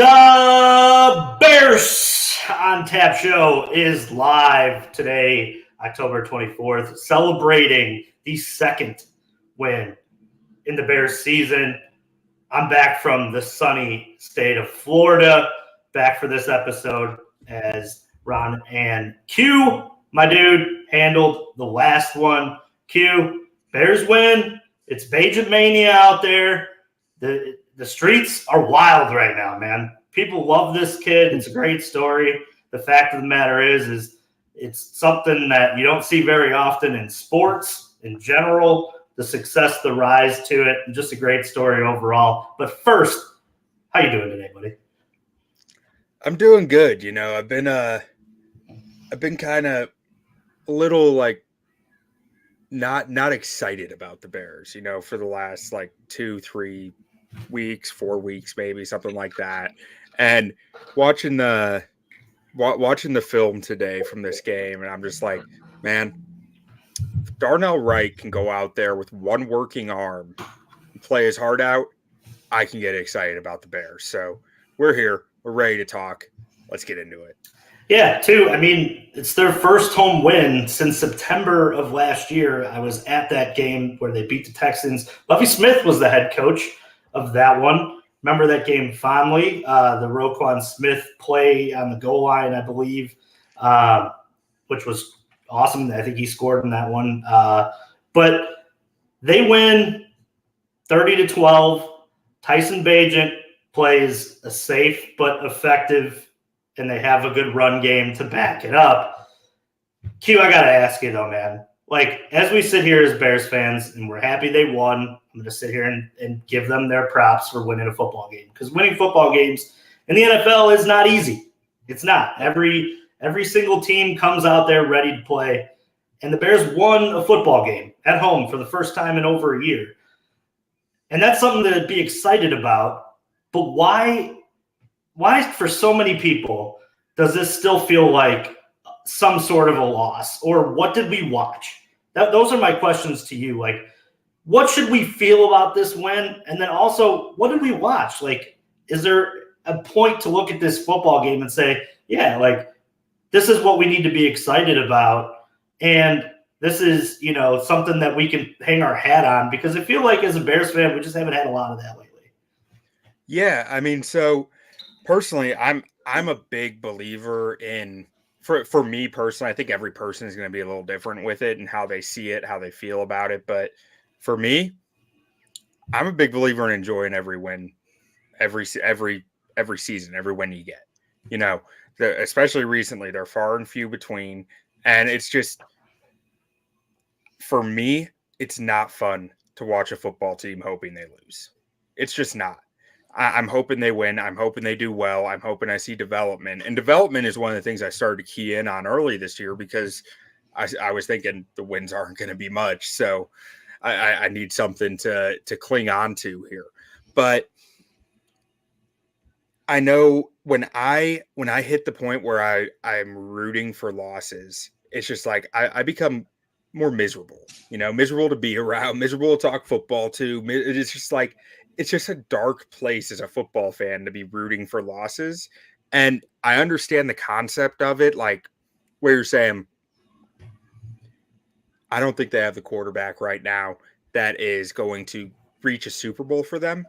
The Bears OnTap show is live today, October 24th, celebrating the second win in the Bears season. I'm back from the sunny state of Florida, back for this episode as Ron and Q, my dude, handled the last one. Q, Bears win. It's BagentMania out there. The streets are wild right now, man. People love this kid. It's a great story. The fact of the matter is it's something that you don't see very often in sports in general. The success, the rise to it, and just a great story overall. But first, how you doing today, buddy? I'm doing good. I've been kind of a little like not excited about the Bears, for the last 2-3 weeks, 4 weeks, maybe something like that. And watching the film today from this game, and I'm just like, man, if Darnell Wright can go out there with one working arm and play his heart out, I can get excited about the Bears. So we're here. We're ready to talk. Let's get into it. Yeah, too. I mean, it's their first home win since September of last year. I was at that game where they beat the Texans. Lovie Smith was the head coach of that one. Remember that game fondly. The Roquan Smith play on the goal line, I believe, which was awesome. I think he scored in that one. But they win 30-12. Tyson Bagent plays a safe but effective, and they have a good run game to back it up. Q, I got to ask you, though, man. As we sit here as Bears fans, and we're happy they won, I'm going to sit here and give them their props for winning a football game. Because winning football games in the NFL is not easy. It's not. Every single team comes out there ready to play. And the Bears won a football game at home for the first time in over a year. And that's something to be excited about. But why for so many people does this still feel like some sort of a loss? Or what did we watch? Those are my questions to you. What should we feel about this win? And then also, what did we watch? Is there a point to look at this football game and say, yeah, this is what we need to be excited about. And this is, something that we can hang our hat on, because I feel like as a Bears fan, we just haven't had a lot of that lately. Yeah. I mean, so personally, I'm a big believer in, for me personally, I think every person is going to be a little different with it and how they see it, how they feel about it. But for me, I'm a big believer in enjoying every win, every season, every win you get. Especially recently, they're far and few between, and it's just, for me, it's not fun to watch a football team hoping they lose. It's just not. I'm hoping they win. I'm hoping they do well. I'm hoping I see development. And development is one of the things I started to key in on early this year, because I was thinking the wins aren't going to be much. So I need something to cling on to here. But I know when I hit the point where I'm rooting for losses, it's just I become more miserable, miserable to be around, miserable to talk football to. It's just it's just a dark place as a football fan to be rooting for losses. And I understand the concept of it, where you're saying, I don't think they have the quarterback right now that is going to reach a Super Bowl for them.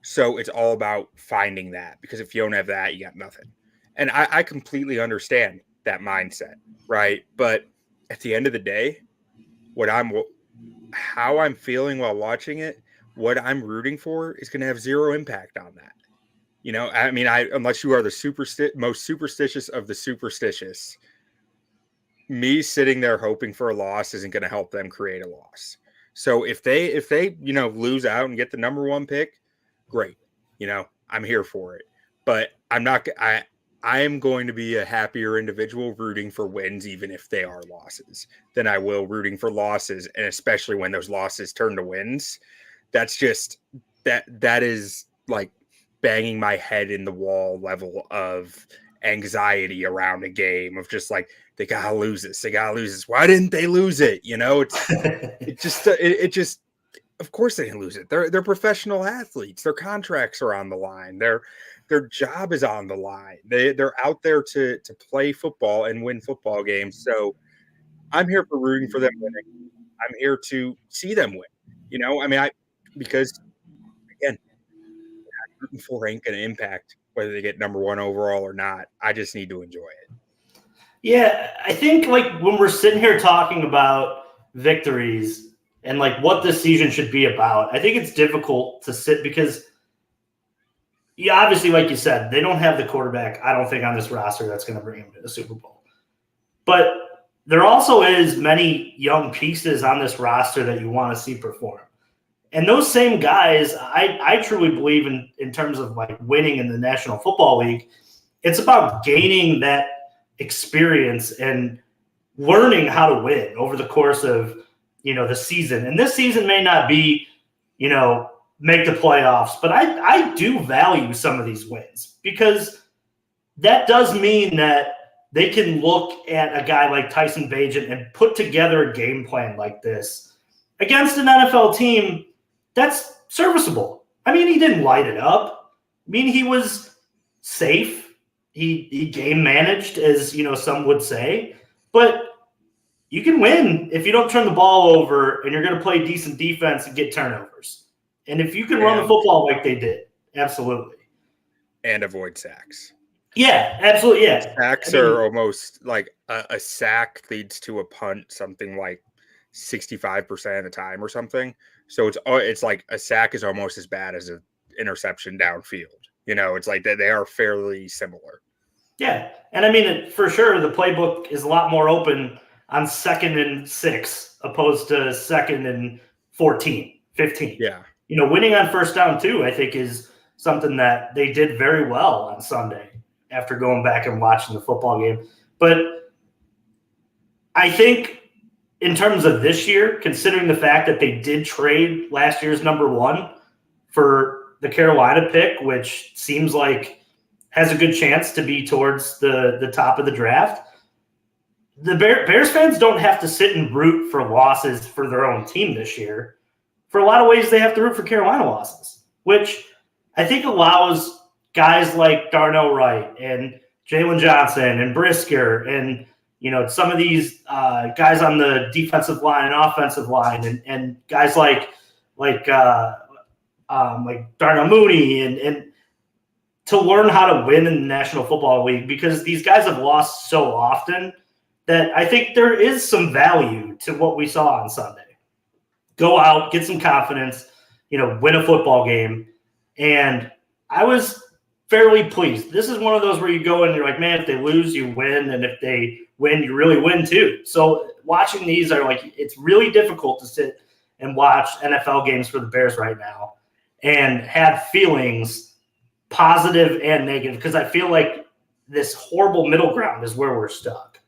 So it's all about finding that, because if you don't have that, you got nothing. And I completely understand that mindset, right? But at the end of the day, how I'm feeling while watching it, what I'm rooting for is going to have zero impact on that. I mean, unless you are the most superstitious of the superstitious, me sitting there hoping for a loss isn't going to help them create a loss. So if they lose out and get the number one pick, great. I'm here for it. But I am going to be a happier individual rooting for wins, even if they are losses, than I will rooting for losses. And especially when those losses turn to wins. That's just that is banging my head in the wall level of anxiety around a game, of just they gotta lose this. They gotta lose this. Why didn't they lose it? It just Of course they didn't lose it. They're professional athletes. Their contracts are on the line. Their job is on the line. They're out there to play football and win football games. So I'm here for rooting for them winning. I'm here to see them win. Because again, rooting for ain't going to impact whether they get number one overall or not. I just need to enjoy it. Yeah, I think like when we're sitting here talking about victories and like what this season should be about, I think it's difficult to sit because obviously, like you said, they don't have the quarterback, I don't think, on this roster that's going to bring him to the Super Bowl. But there also is many young pieces on this roster that you want to see perform. And those same guys, I truly believe in terms of like winning in the National Football League, it's about gaining that experience and learning how to win over the course of, the season. And this season may not be, make the playoffs, but I do value some of these wins because that does mean that they can look at a guy like Tyson Bagent and put together a game plan like this against an NFL team that's serviceable. I mean, he didn't light it up. I mean, he was safe. He game managed, as some would say. But you can win if you don't turn the ball over and you're going to play decent defense and get turnovers. And if you can run the football like they did, absolutely. And avoid sacks. Yeah, absolutely, yeah. Sacks are almost like a sack leads to a punt something like 65% of the time or something. So it's like a sack is almost as bad as an interception downfield. It's like they are fairly similar. Yeah, and I mean, for sure, the playbook is a lot more open on 2nd and 6 opposed to 2nd and 14, 15. Yeah. Winning on first down too, I think, is something that they did very well on Sunday after going back and watching the football game. But I think in terms of this year, considering the fact that they did trade last year's number 1 for the Carolina pick, which seems like has a good chance to be towards the top of the draft, the Bears fans don't have to sit and root for losses for their own team this year. For a lot of ways, they have to root for Carolina losses, which I think allows guys like Darnell Wright and Jalen Johnson and Brisker and some of these guys on the defensive line and offensive line and guys like Darnell Mooney and to learn how to win in the National Football League, because these guys have lost so often that I think there is some value to what we saw on Sunday. Go out, get some confidence, win a football game. And I was fairly pleased. This is one of those where you go and you're like, man, if they lose, you win. And if they win, you really win too. So watching these are like, it's really difficult to sit and watch NFL games for the Bears right now and have feelings, positive and negative, because I feel like this horrible middle ground is where we're stuck.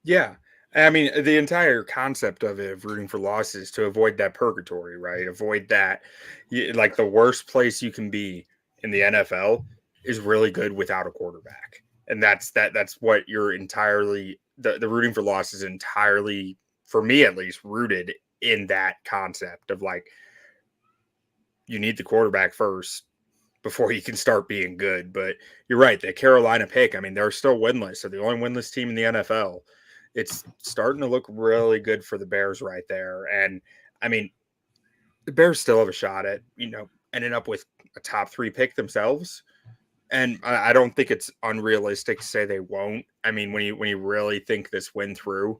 Yeah. I mean, the entire concept of it, of rooting for losses, to avoid that purgatory, right? Avoid that. Like the worst place you can be in the NFL is really good without a quarterback. And that's what you're entirely, the rooting for losses entirely, for me at least, rooted in that concept of like, you need the quarterback first before you can start being good. But you're right, the Carolina pick, I mean, they're still winless. They're the only winless team in the NFL. It's starting to look really good for the Bears right there. And I mean, the Bears still have a shot at, ending up with a top 3 pick themselves. And I don't think it's unrealistic to say they won't. I mean, when you really think this win through,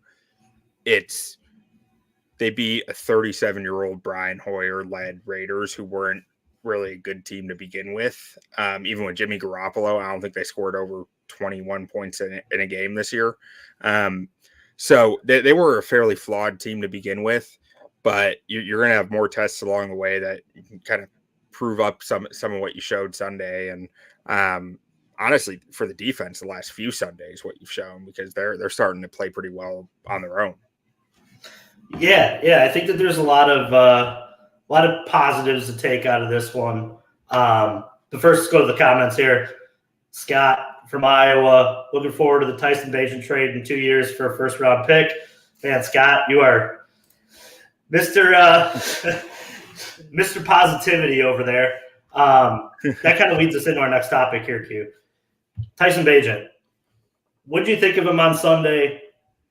they beat a 37-year-old Brian Hoyer-led Raiders who weren't really a good team to begin with. Even with Jimmy Garoppolo, I don't think they scored over 21 points in a game this year. So they were a fairly flawed team to begin with, but you're going to have more tests along the way that you can kind of prove up some of what you showed Sunday. And honestly, for the defense, the last few Sundays, what you've shown, because they're starting to play pretty well on their own. Yeah. I think that there's a lot of positives to take out of this one. But first, let's go to the comments here. Scott from Iowa, looking forward to the Tyson Bagent trade in 2 years for a first-round pick. Man, Scott, you are Mr. Mr. Positivity over there. That kind of leads us into our next topic here, Q. Tyson Bagent. What did you think of him on Sunday?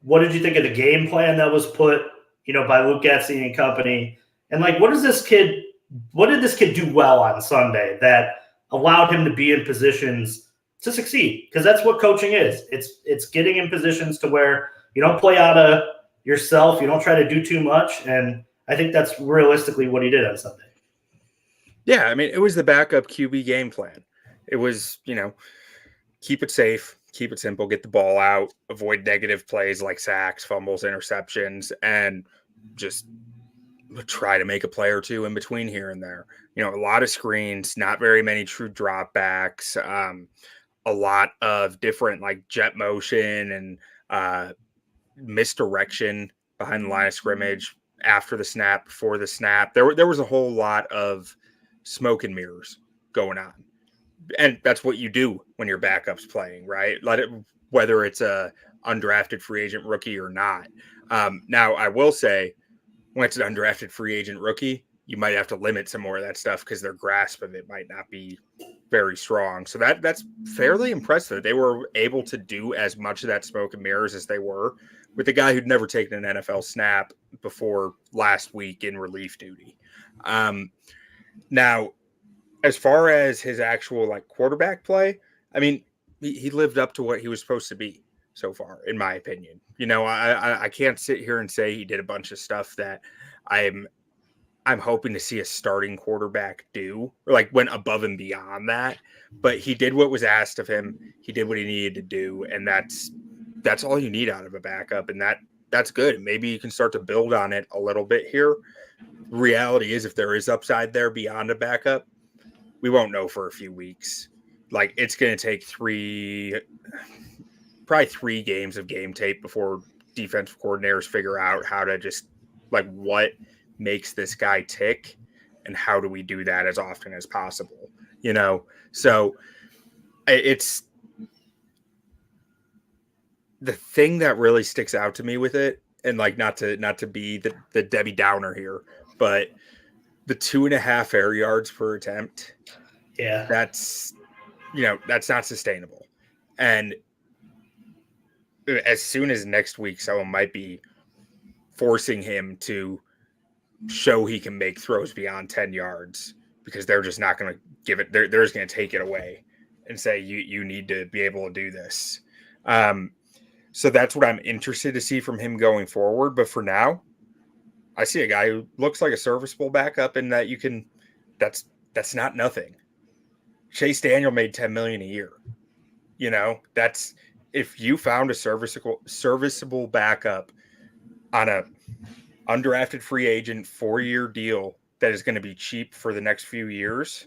What did you think of the game plan that was put, by Luke Getsy and company? And what did this kid do well on Sunday that allowed him to be in positions to succeed? Because that's what coaching is. It's getting in positions to where you don't play out of yourself, you don't try to do too much, and I think that's realistically what he did on Sunday. Yeah, I mean, it was the backup QB game plan. It was, keep it safe, keep it simple, get the ball out, avoid negative plays like sacks, fumbles, interceptions, and just try to make a play or two in between here and there. A lot of screens, not very many true dropbacks, a lot of different jet motion and misdirection behind the line of scrimmage, after the snap, before the snap. There was a whole lot of smoke and mirrors going on. And that's what you do when your backup's playing, right? Whether it's a undrafted free agent rookie or not. Now, I will say, when it's an undrafted free agent rookie, you might have to limit some more of that stuff because their grasp of it might not be very strong. So that's fairly impressive. They were able to do as much of that smoke and mirrors as they were with a guy who'd never taken an NFL snap before last week in relief duty. Now, as far as his actual quarterback play, I mean, he lived up to what he was supposed to be so far, in my opinion. I can't sit here and say he did a bunch of stuff that I'm hoping to see a starting quarterback do, or went above and beyond that. But he did what was asked of him. He did what he needed to do, and that's all you need out of a backup, and that's good. Maybe you can start to build on it a little bit here. Reality is, if there is upside there beyond a backup, we won't know for a few weeks. It's going to take probably 3 games of game tape before defensive coordinators figure out how to just what makes this guy tick and how do we do that as often as possible. So it's the thing that really sticks out to me with it, and not to be the Debbie Downer here, but the 2.5 air yards per attempt. Yeah. That's not sustainable. And as soon as next week, someone might be forcing him to show he can make throws beyond 10 yards because they're just not going to give it. They're just going to take it away and say, you need to be able to do this. So that's what I'm interested to see from him going forward. But for now, I see a guy who looks like a serviceable backup, and that that's not nothing. Chase Daniel made $10 million a year. That's, if you found a serviceable backup on a undrafted free agent 4-year deal that is going to be cheap for the next few years,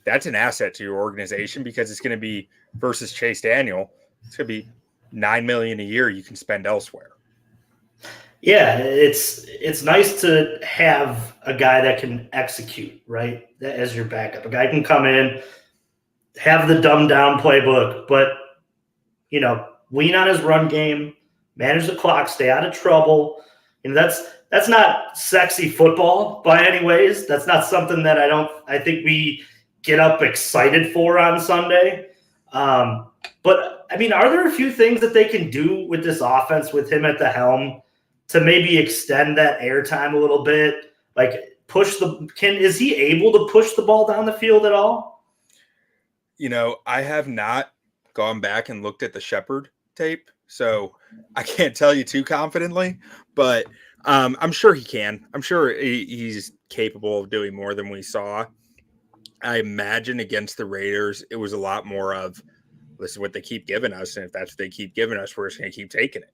that's an asset to your organization, because it's going to be, versus Chase Daniel, it's going to be $9 million a year you can spend elsewhere. Yeah, it's nice to have a guy that can execute, right, as your backup. A guy can come in, have the dumbed down playbook, but lean on his run game, manage the clock, stay out of trouble. That's not sexy football by any ways. That's not something that I think we get up excited for on Sunday. But I mean, are there a few things that they can do with this offense with him at the helm to maybe extend that airtime a little bit? Is he able to push the ball down the field at all? I have not gone back and looked at the Shepherd tape, so I can't tell you too confidently, but I'm sure he can. I'm sure he's capable of doing more than we saw. I imagine against the Raiders, it was a lot more of, this is what they keep giving us, and if that's what they keep giving us, we're just going to keep taking it.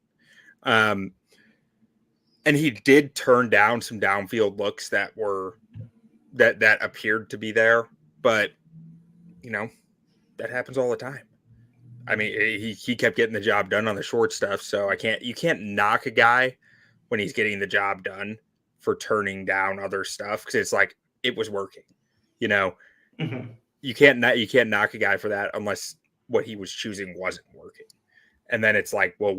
And he did turn down some downfield looks that appeared to be there, but that happens all the time. I mean, he kept getting the job done on the short stuff, so you can't knock a guy when he's getting the job done for turning down other stuff, because it's it was working. Mm-hmm. You can't knock a guy for that unless what he was choosing wasn't working. And then it's well,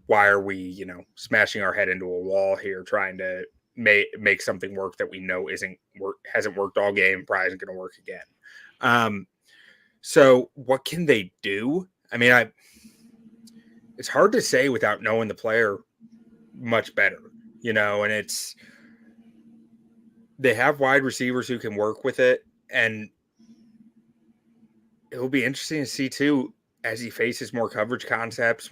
why are we, smashing our head into a wall here trying to make something work that we know hasn't worked all game, probably isn't going to work again. So what can they do? I mean, it's hard to say without knowing the player much better, and they have wide receivers who can work with it, and it will be interesting to see too as he faces more coverage concepts,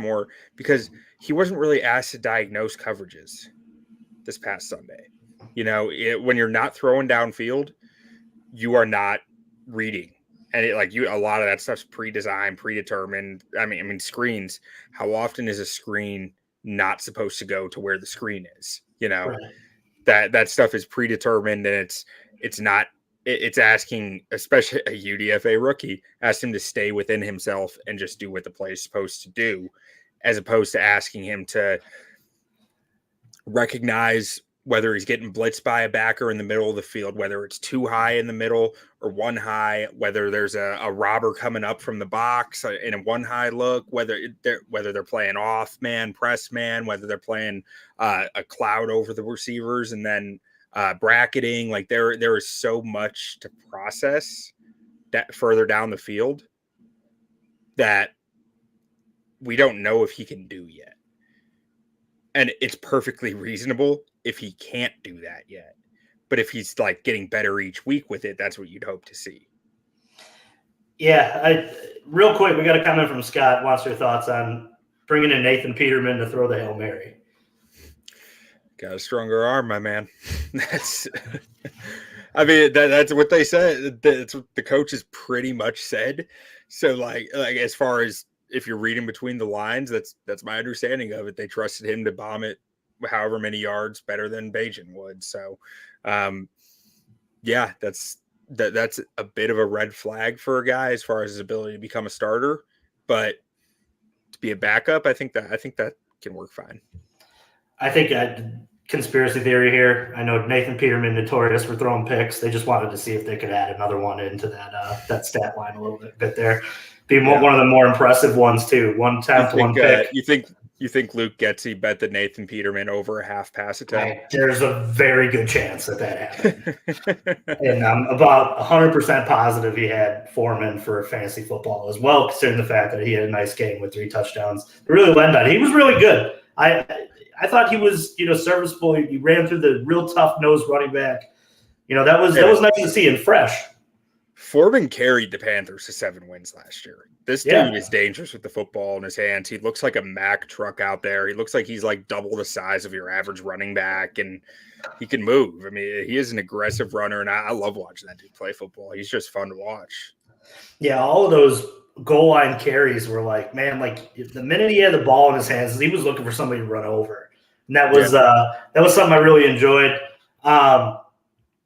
because he wasn't really asked to diagnose coverages this past Sunday. When you're not throwing downfield, you are not reading, and a lot of that stuff's pre-designed, predetermined. I mean screens. How often is a screen not supposed to go to where the screen is? Right. That stuff is predetermined, and it's not. It's asking, especially a UDFA rookie, asked him to stay within himself and just do what the play is supposed to do, as opposed to asking him to recognize whether he's getting blitzed by a backer in the middle of the field, whether it's too high in the middle or one high, whether there's a robber coming up from the box in a one high look, whether they're playing off man, press man, whether they're playing a cloud over the receivers and then bracketing. Like there is so much to process that further down the field that we don't know if he can do yet. And it's perfectly reasonable if he can't do that yet. But if he's getting better each week with it, that's what you'd hope to see. Yeah. Real quick, we got a comment from Scott. Wants your thoughts on bringing in Nathan Peterman to throw the Hail Mary. Got a stronger arm, my man. That's what they said. That's what the coaches pretty much said. So as far as if you're reading between the lines, that's my understanding of it. They trusted him to bomb it however many yards better than Bagent would. So that's a bit of a red flag for a guy as far as his ability to become a starter. But to be a backup, I think that can work fine. I think conspiracy theory here. I know Nathan Peterman notorious for throwing picks. They just wanted to see if they could add another one into that stat line a little bit there. One of the more impressive ones too. 1 attempt, 1 pick. You think Luke Getsy bet the Nathan Peterman over a half pass attempt? There's a very good chance that happened. And I'm about 100% positive he had Foreman for fantasy football as well, considering the fact that he had a nice game with 3 touchdowns. It really led on. He was really good. I thought he was, serviceable. He ran through the real tough nose running back. That was nice to see and fresh. Foreman carried the Panthers to 7 wins last year. This dude is dangerous with the football in his hands. He looks like a Mack truck out there. He looks like he's double the size of your average running back, and he can move. I mean, he is an aggressive runner, and I love watching that dude play football. He's just fun to watch. Yeah, all of those goal line carries were the minute he had the ball in his hands, he was looking for somebody to run over. And that was something I really enjoyed.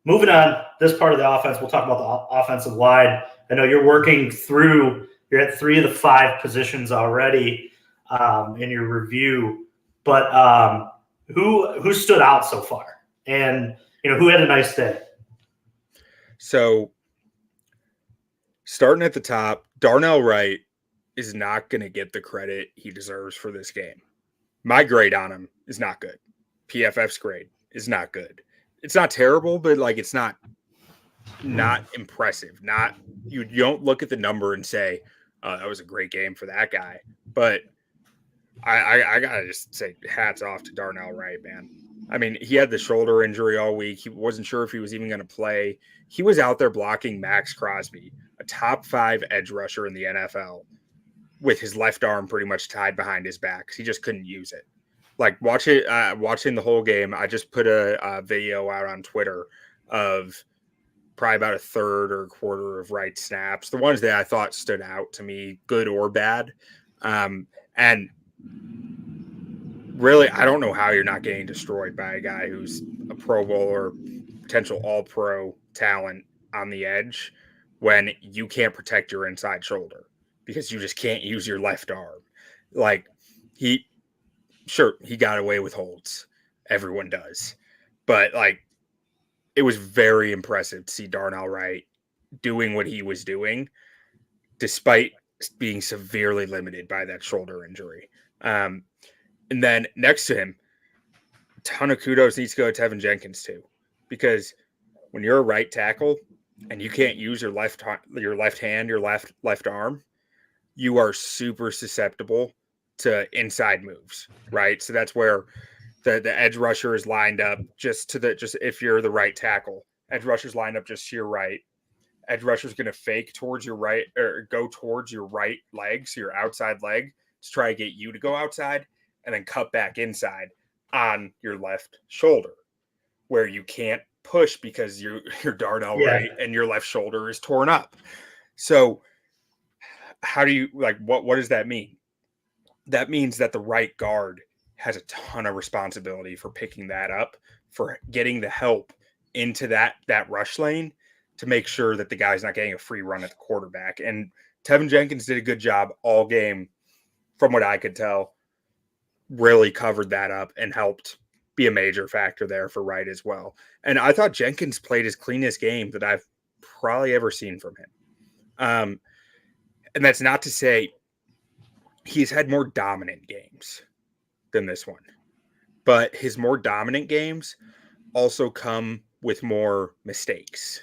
Moving on, this part of the offense, we'll talk about the offensive line. I know you're you're at 3 of the 5 positions already in your review, but who stood out so far? And, who had a nice day? So starting at the top, Darnell Wright is not going to get the credit he deserves for this game. My grade on him is not good. PFF's grade is not good. It's not terrible, but it's not impressive. You don't look at the number and say, "Oh, that was a great game for that guy." But I gotta just say, hats off to Darnell Wright, man. I mean, he had the shoulder injury all week. He wasn't sure if he was even going to play. He was out there blocking Max Crosby, a top 5 edge rusher in the NFL, with his left arm pretty much tied behind his back. He just couldn't use it. Watching the whole game, I just put a video out on Twitter of probably about a third or a quarter of Wright snaps, the ones that I thought stood out to me, good or bad. And really, I don't know how you're not getting destroyed by a guy who's a Pro Bowl or potential All-Pro talent on the edge when you can't protect your inside shoulder because you just can't use your left arm. He got away with holds. Everyone does. But, it was very impressive to see Darnell Wright doing what he was doing despite being severely limited by that shoulder injury. And then next to him, ton of kudos needs to go to Tevin Jenkins too, because when you're a right tackle and you can't use your left hand, your left arm, you are super susceptible to inside moves, right? So that's where the edge rusher is lined up just if you're the right tackle, edge rusher's lined up just to your right. Edge rusher's going to fake towards your right or go towards your right leg, so your outside leg, to try to get you to go outside, and then cut back inside on your left shoulder, where you can't push because you're Darnell right and your left shoulder is torn up. So how do you what does that mean? That means that the right guard has a ton of responsibility for picking that up, for getting the help into that rush lane to make sure that the guy's not getting a free run at the quarterback. And Tevin Jenkins did a good job all game, from what I could tell, really covered that up and helped be a major factor there for Wright as well. And I thought Jenkins played his cleanest game that I've probably ever seen from him. And that's not to say he's had more dominant games than this one, but his more dominant games also come with more mistakes.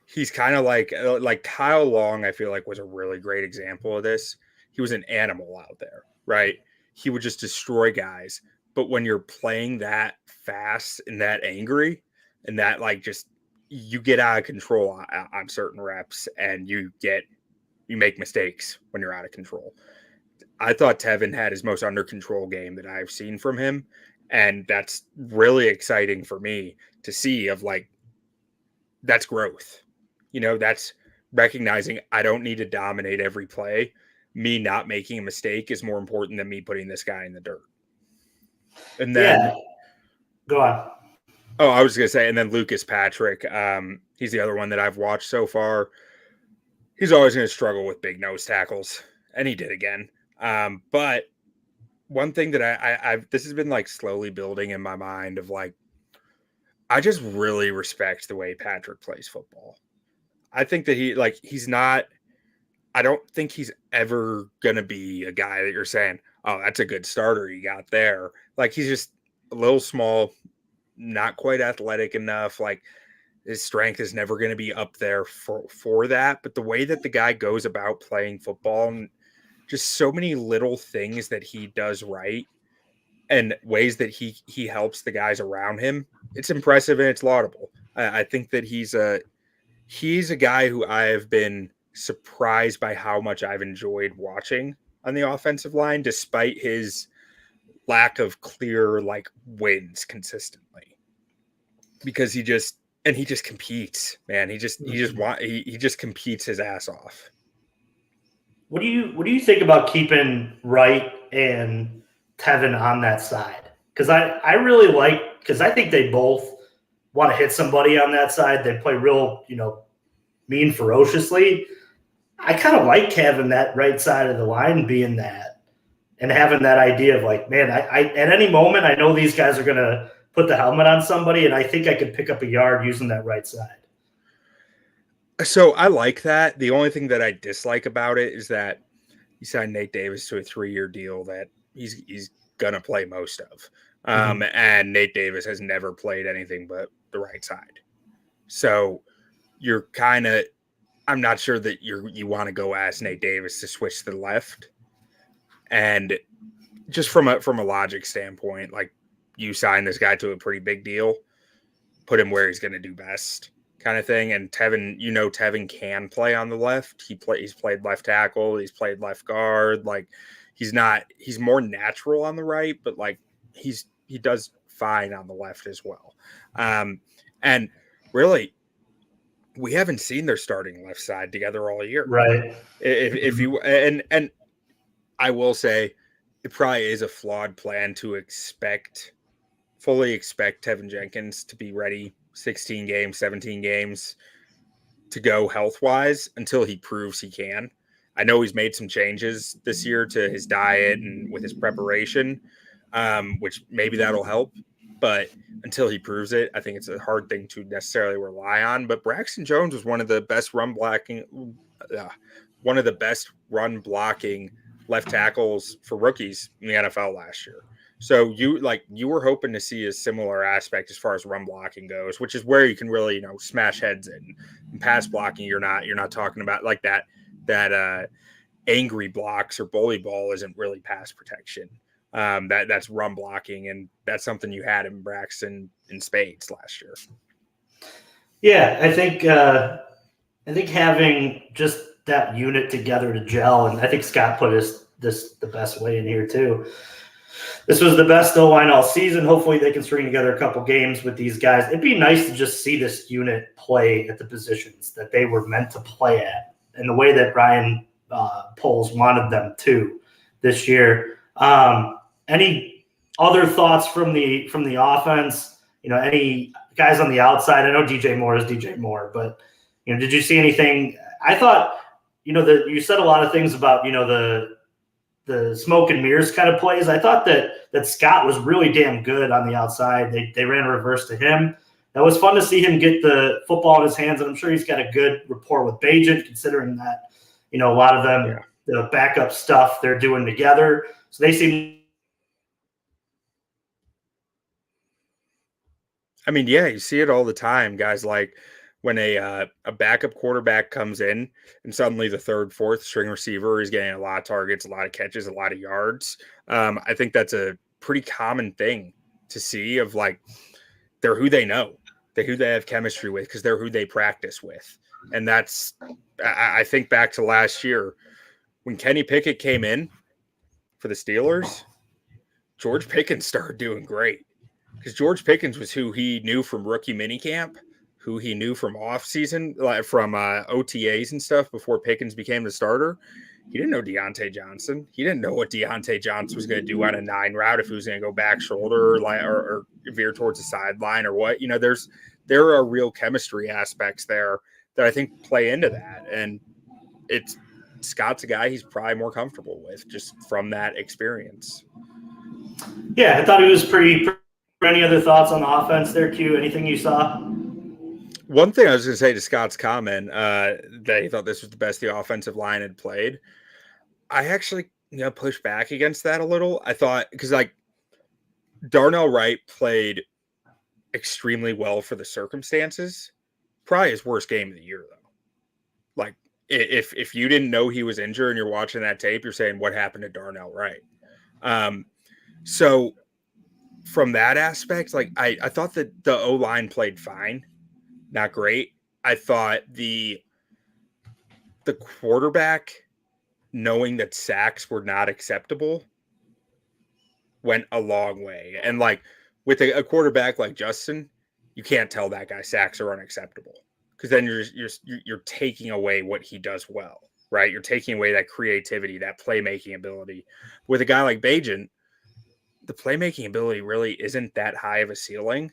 He's kind of like Kyle Long, I feel like, was a really great example of this. He was an animal out there, right? He would just destroy guys. But when you're playing that fast and that angry and that you get out of control on certain reps, and you make mistakes when you're out of control. I thought Tevin had his most under control game that I've seen from him. And that's really exciting for me to see that's growth. That's recognizing I don't need to dominate every play. Me not making a mistake is more important than me putting this guy in the dirt. And then go on. Oh, I was going to say, and then Lucas Patrick. He's the other one that I've watched so far. He's always going to struggle with big nose tackles, and he did again. But one thing that this has been slowly building in my mind of I just really respect the way Patrick plays football. I think that he's not, I don't think he's ever going to be a guy that you're saying, oh, that's a good starter you got there. He's just a little small, not quite athletic enough. His strength is never going to be up there for that. But the way that the guy goes about playing football, and just so many little things that he does right and ways that he helps the guys around him, it's impressive and it's laudable. I think that he's a guy who I have been surprised by how much I've enjoyed watching on the offensive line, despite his lack of clear wins consistently, because he just competes, man. He just competes his ass off. What do you think about keeping Wright and Tevin on that side? Because I really because I think they both want to hit somebody on that side. They play real, mean ferociously. I kind of like having that right side of the line being that, and having that idea of man, I at any moment I know these guys are going to put the helmet on somebody, and I think I could pick up a yard using that right side. So I like that. The only thing that I dislike about it is that you signed Nate Davis to a 3-year deal that he's gonna play most of. And Nate Davis has never played anything but the right side. So you're kind of, I'm not sure that you want to go ask Nate Davis to switch to the left. And just from a logic standpoint, you sign this guy to a pretty big deal, put him where he's going to do best, kind of thing. And Tevin, Tevin can play on the left. He's played left tackle. He's played left guard. He's more natural on the right, but he does fine on the left as well. And really, we haven't seen their starting left side together all year. Right. If you, and I will say it probably is a flawed plan to fully expect Tevin Jenkins to be ready 16 games, 17 games to go health-wise until he proves he can. I know he's made some changes this year to his diet and with his preparation, which maybe that'll help. But until he proves it, I think it's a hard thing to necessarily rely on. But Braxton Jones was one of the best run blocking left tackles for rookies in the NFL last year. So you were hoping to see a similar aspect as far as run blocking goes, which is where you can really, smash heads in. And pass blocking, you're not talking about like that angry blocks or bully ball isn't really pass protection. That's run blocking, and that's something you had in Braxton in spades last year. Yeah, I think having just that unit together to gel, and I think Scott put this the best way in here too. This was the best O-line all season. Hopefully they can string together a couple games with these guys. It'd be nice to just see this unit play at the positions that they were meant to play at and the way that Brian Poles wanted them to this year. Any other thoughts from the offense? Any guys on the outside? I know DJ Moore is DJ Moore, but did you see anything? I thought, that you said a lot of things about, the smoke and mirrors kind of plays. I thought that Scott was really damn good on the outside. They ran a reverse to him. That was fun to see him get the football in his hands, and I'm sure he's got a good rapport with Bagent, considering that, a lot of them, the backup stuff they're doing together. So they seem. I mean, yeah, you see it all the time, guys. Like when a backup quarterback comes in and suddenly the third, fourth string receiver is getting a lot of targets, a lot of catches, a lot of yards. I think that's a pretty common thing to see of like they're who they know, they're who they have chemistry with because they're who they practice with. And that's I think back to last year when Kenny Pickett came in for the Steelers, George Pickens started doing great because George Pickens was who he knew from rookie minicamp, who he knew from offseason, like from OTAs and stuff before Pickens became the starter. He didn't know Deontay Johnson. He didn't know what Deontay Johnson was going to do on a 9 route, if he was going to go back shoulder or veer towards the sideline or what. There are real chemistry aspects there that I think play into that. And Scott's a guy he's probably more comfortable with just from that experience. Yeah, I thought he was pretty. Any other thoughts on the offense there, Q? Anything you saw? One thing I was going to say to Scott's comment that he thought this was the best the offensive line had played. I actually pushed back against that a little. I thought because like Darnell Wright played extremely well for the circumstances. Probably his worst game of the year though. Like if you didn't know he was injured and you're watching that tape, you're saying what happened to Darnell Wright. So from that aspect, like I thought that the O-line played fine. Not great. I thought the quarterback knowing that sacks were not acceptable went a long way. And like with a quarterback like Justin, you can't tell that guy sacks are unacceptable because then you're taking away what he does well, right? You're taking away that creativity, that playmaking ability. With a guy like Bagent, the playmaking ability really isn't that high of a ceiling.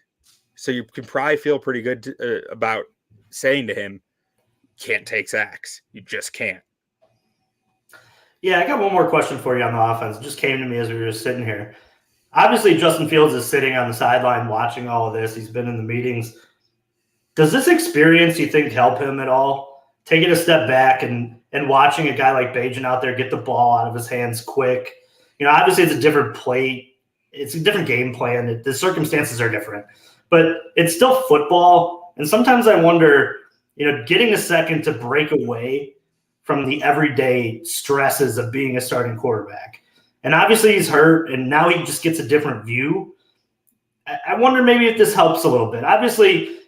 So you can probably feel pretty good about saying to him, can't take sacks. You just can't. Yeah, I got one more question for you on the offense. It just came to me as we were just sitting here. Obviously, Justin Fields is sitting on the sideline watching all of this. He's been in the meetings. Does this experience, you think, help him at all? Taking a step back and watching a guy like Bagent out there get the ball out of his hands quick. Obviously it's a different play. It's a different game plan. The circumstances are different. But it's still football. And sometimes I wonder, getting a second to break away from the everyday stresses of being a starting quarterback. And obviously he's hurt, and now he just gets a different view. I wonder maybe if this helps a little bit. Obviously,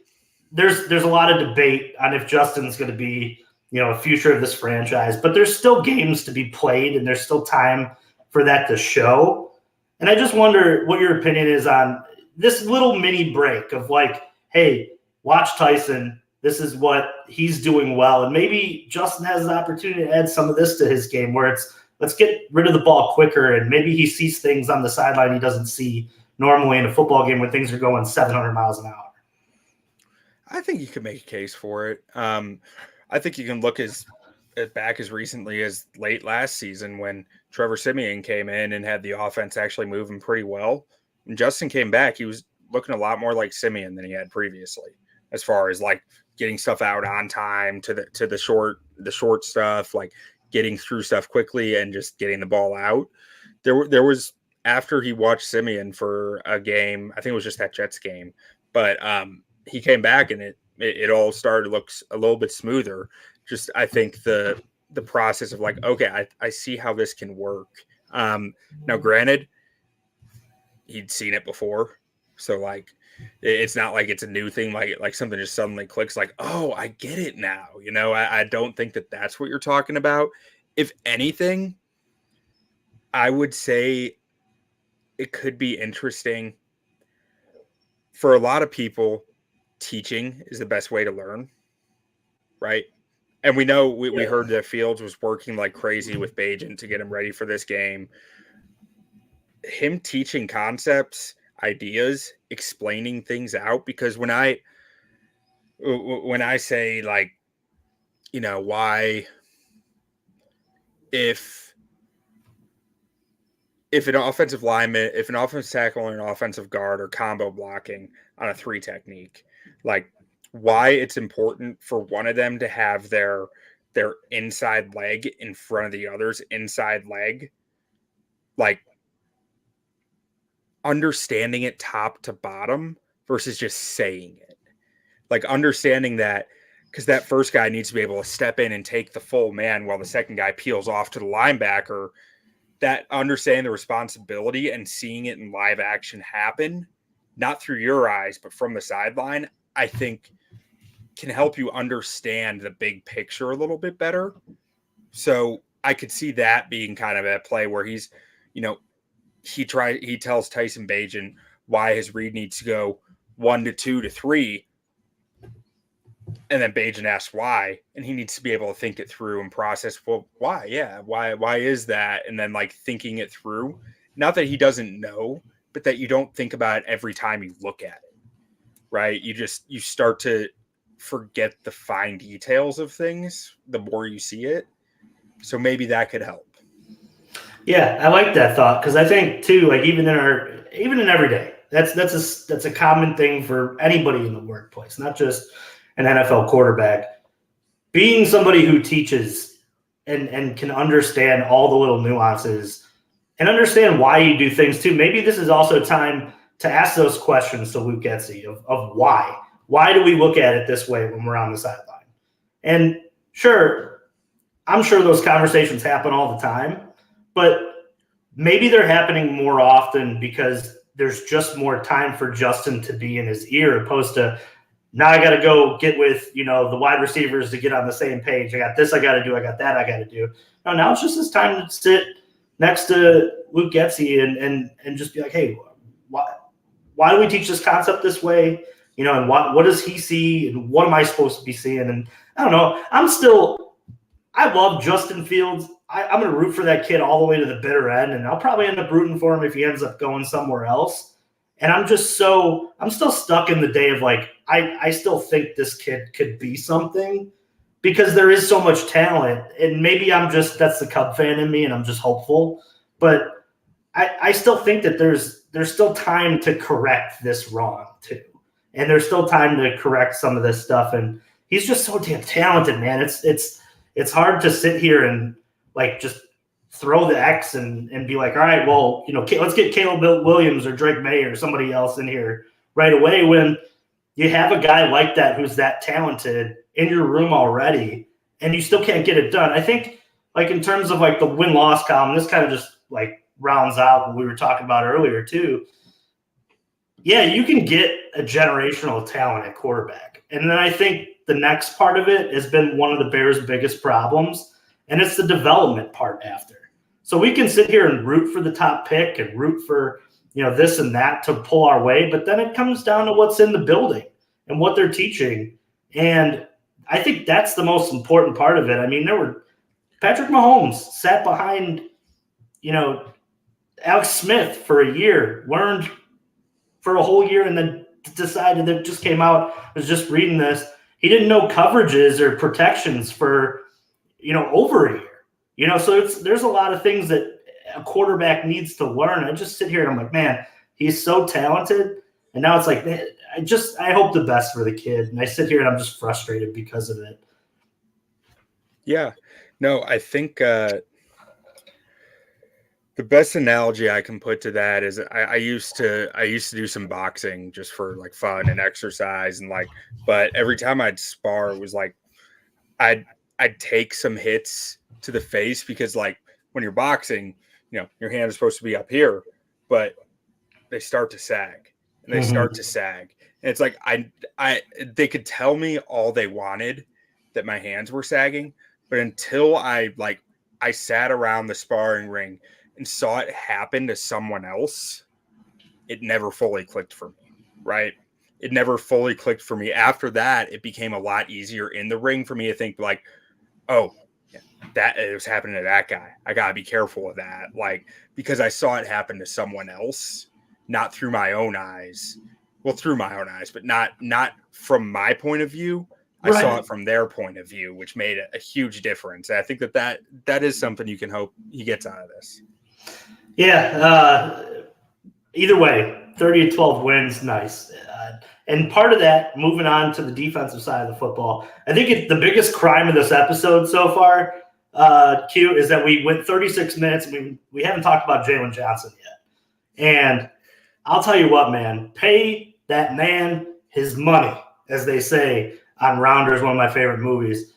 there's a lot of debate on if Justin's going to be, a future of this franchise. But there's still games to be played, and there's still time for that to show. And I just wonder what your opinion is on this little mini break of like, hey, watch Tyson. This is what he's doing well. And maybe Justin has an opportunity to add some of this to his game where it's let's get rid of the ball quicker. And maybe he sees things on the sideline he doesn't see normally in a football game when things are going 700 miles an hour. I think you could make a case for it. I think you can look back as recently as late last season when Trevor Siemian came in and had the offense actually moving pretty well. When Justin came back, he was looking a lot more like Siemian than he had previously, as far as like getting stuff out on time to the short stuff, like getting through stuff quickly and just getting the ball out. There was after he watched Simeon for a game, I think it was just that Jets game, but he came back and it all started to look a little bit smoother. Just I think the process of like, okay, I see how this can work. Now, granted, he'd seen it before, so like it's not like it's a new thing, like something just suddenly clicks, like, oh, I get it now. I don't think that that's what you're talking about. If anything, I would say it could be interesting for a lot of people. Teaching is the best way to learn, right? And we know we heard that Fields was working like crazy with Bagent to get him ready for this game. Him teaching concepts, ideas, explaining things out, because when I say, like, why, if an offensive lineman, if an offensive tackle and an offensive guard are combo blocking on a 3 technique, like, why it's important for one of them to have their inside leg in front of the other's inside leg, like understanding it top to bottom versus just saying it, like understanding that, because that first guy needs to be able to step in and take the full man while the second guy peels off to the linebacker. That understanding the responsibility and seeing it in live action happen, not through your eyes, but from the sideline, I think can help you understand the big picture a little bit better. So I could see that being kind of at play where he's, he tells Tyson Bagent why his read needs to go 1 to 2 to 3. And then Bagent asks why, and he needs to be able to think it through and process, well, why? Yeah. Why is that? And then like thinking it through, not that he doesn't know, but that you don't think about it every time you look at it, right? You start to forget the fine details of things the more you see it. So maybe that could help. Yeah, I like that thought, because I think too, like even in every day, that's a common thing for anybody in the workplace, not just an NFL quarterback. Being somebody who teaches and can understand all the little nuances and understand why you do things too. Maybe this is also time to ask those questions to Luke Getsy of why. Why do we look at it this way when we're on the sideline? And sure, I'm sure those conversations happen all the time, but maybe they're happening more often because there's just more time for Justin to be in his ear, opposed to now I got to go get with, the wide receivers to get on the same page. I got this I got to do. I got that I got to do. No, now it's just this time to sit next to Luke Getsy and just be like, hey, why do we teach this concept this way? And what does he see, and what am I supposed to be seeing? And I don't know. I love Justin Fields. I'm going to root for that kid all the way to the bitter end, and I'll probably end up rooting for him if he ends up going somewhere else. And I'm still stuck in the day of like, I still think this kid could be something, because there is so much talent, and maybe that's the Cub fan in me, and I'm just hopeful. But I still think that there's still time to correct this wrong too. And there's still time to correct some of this stuff. And he's just so damn talented, man. It's hard to sit here and like just throw the X and be like, all right, well, let's get Caleb Williams or Drake May or somebody else in here right away, when you have a guy like that who's that talented in your room already, and you still can't get it done. I think, like, in terms of like the win-loss column, this kind of just like rounds out what we were talking about earlier too. Yeah, you can get a generational talent at quarterback. And then I think the next part of it has been one of the Bears' biggest problems, and it's the development part after. So we can sit here and root for the top pick and root for, this and that to pull our way, but then it comes down to what's in the building and what they're teaching. And I think that's the most important part of it. I mean, Patrick Mahomes sat behind, Alex Smith for a year, learned for a whole year, and then decided that just came out, I was just reading this, he didn't know coverages or protections for, over a year. So there's a lot of things that a quarterback needs to learn. I just sit here and I'm like, man, he's so talented. And now it's like, man, I hope the best for the kid. And I sit here and I'm just frustrated because of it. Yeah. No, I think The best analogy I can put to that is I used to do some boxing just for like fun and exercise and like, but every time I'd spar, it was like I'd I'd take some hits to the face because like when you're boxing, your hand is supposed to be up here, but they start to sag and they start to Mhm. sag. And it's like I they could tell me all they wanted that my hands were sagging, but until I sat around the sparring ring and saw it happen to someone else, it never fully clicked for me, right? It never fully clicked for me. After that, it became a lot easier in the ring for me to think like, oh, yeah, that it was happening to that guy. I gotta be careful of that. Like, because I saw it happen to someone else, not through my own eyes. Well, through my own eyes, but not from my point of view. I saw Right. it from their point of view, which made a huge difference. And I think that is something you can hope he gets out of this. Yeah. Either way, 30-12 wins, nice. And part of that, moving on to the defensive side of the football, I think the biggest crime of this episode so far, Q, is that we went 36 minutes and we haven't talked about Jalen Johnson yet. And I'll tell you what, man, pay that man his money, as they say on Rounders, one of my favorite movies.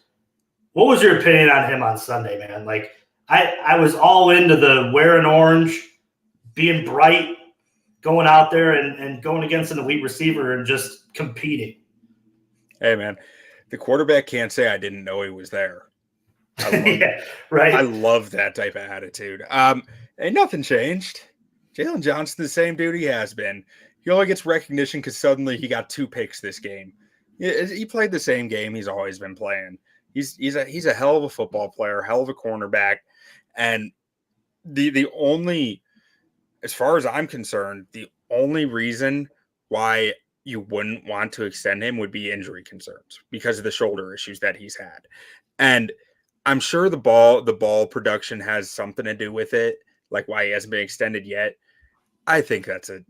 What was your opinion on him on Sunday, man? Like, I was all into the wearing orange, being bright, going out there and going against an elite receiver and just competing. Hey man, the quarterback can't say I didn't know he was there. I love Yeah, I right. love that type of attitude. Ain't nothing changed. Jalen Johnson, the same dude he has been. He only gets recognition because suddenly he got 2 picks this game. He played the same game he's always been playing. He's a hell of a football player, hell of a cornerback, and the only, as far as I'm concerned, the only reason why you wouldn't want to extend him would be injury concerns because of the shoulder issues that he's had. And I'm sure the ball production has something to do with it, like why he hasn't been extended yet. I think that's a